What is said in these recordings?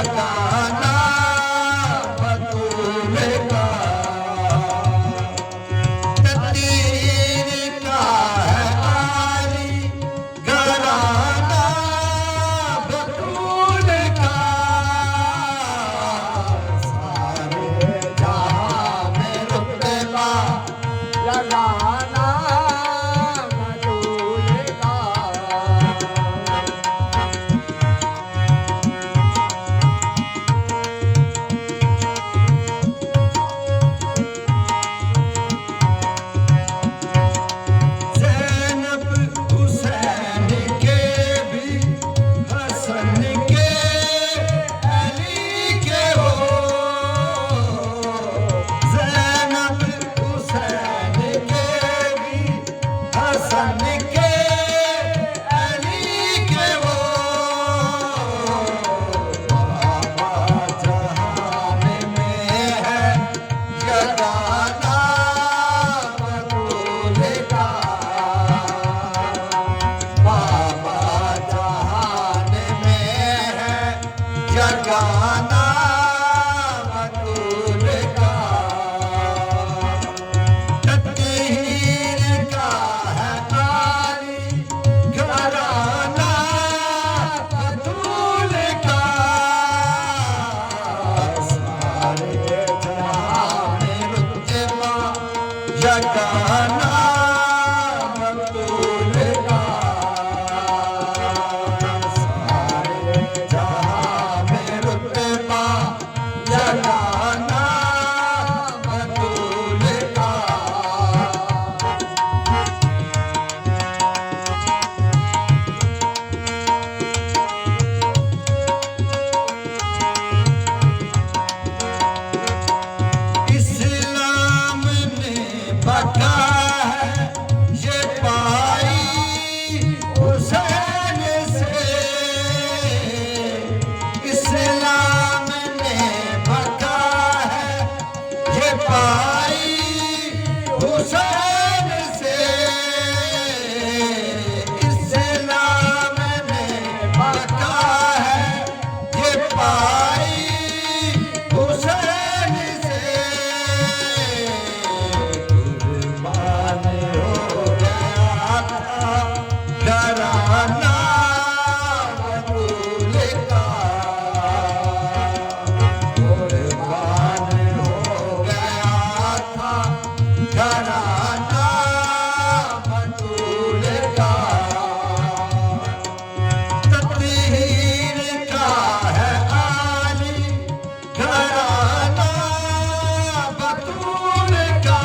जगाना बतूल का तकदीर का है आली घराना बतूल का सारे जहां में रुतबा लगाना बतूल का ज़ैनब हुसैन के भी हसन के अली के हो ज़ैनब हुसैन के भी हसन के अली के हो बाबा जहान में है जगाना बतूल का बाबा जहान में है जगाना बतूल का तकदीर का है आली घराना बतूल का सारे जहां में रुतबा जगाना बतूल का सारे जहां में रुतबा जगाना बतूल का इस्लाम ने बका है ये पाई हुसैन से इस्लाम ने बका है ये पाई हुसैन से इस्लाम ने बका है ये पाई हुसैन से कुर्बान हो गया था घराना बतूल का कुर्बान हो गया था घराना बतूल का तकदीर का है आली घराना बतूल का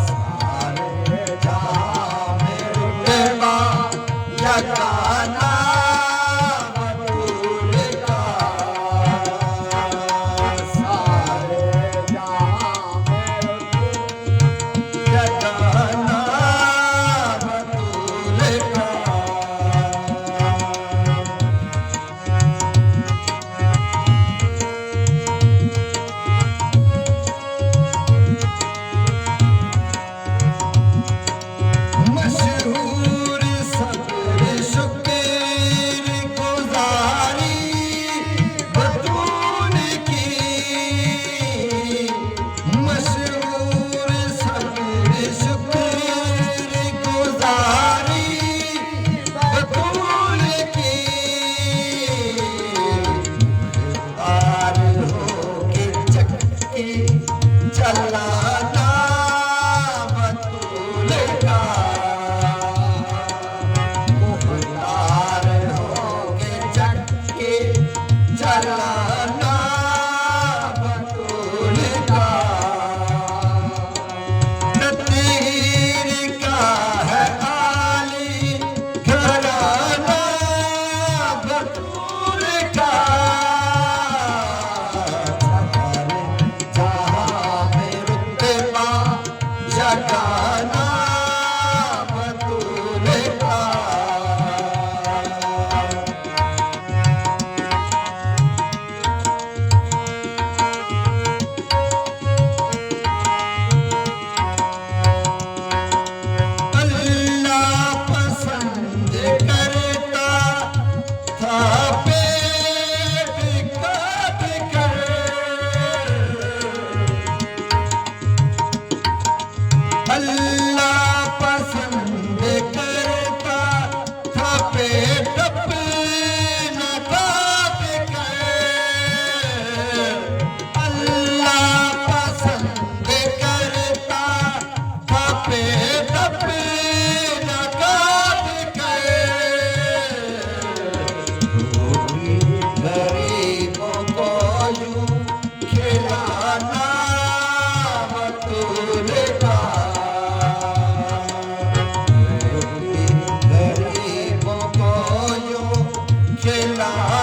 सारे जहां में रुतबा जगाना बतूल का सारे जहां में रुतबा जगाना बतूल का मशहूर सब्र शुक्र गुज़ारी बतूल की मशहूर सब्र शुक्र गुज़ारी बतूल की मुख्तार होके चक्की चलाना बतूल का मुख्तार होके चक्की चलाना बतूल का तकदीर का है आली घराना बतूल का सारे जहां में रुतबा जगाना बतूल का अल्लाह पसंद करता था ला